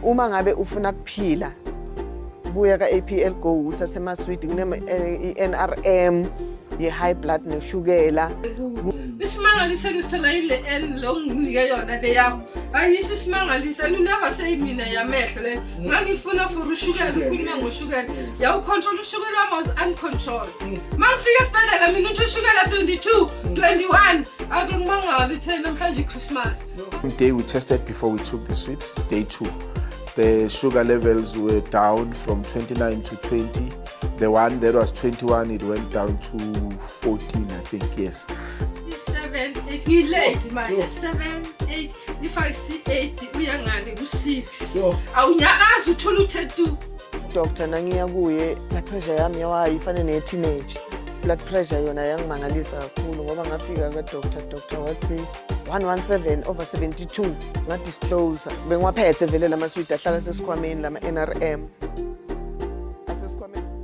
uma ngabe ufuna kuphila buya ka-APL Go uthathe amaswidi i-NRM ye-high blood neshukela. Isimangalisa ngisithola ile N lo nginike yona le yakho. Ayisho isimangalisa never say mina yamehlo le. Ngangifuna for ushukela ukhuluma ngoshukela. Yawu control ushukela was uncontrolled. Mangifika esibhedlela mina ushukela 22, 21. Abe ngimangali thena namhlanje Christmas. Day we tested before we took the sweets, day 2. The sugar levels were down from 29 to 20. The one that was 21, it went down to 14, I think, yes. 7, 8, we late, man. 7, 8, if I see 8, we are going to 6. Awunyakazi uthola u-32. Doctor nangiya kuye blood pressure yami yawayifana ne-teenage. Blood pressure yona yangimangalisa kakhulu ngoba ngafika ka-doctor wathi 117/72 ngadisclose bengiwaphethe vele lamaswidi ahlala sesikhwameni lama-NRM asesikhwameni.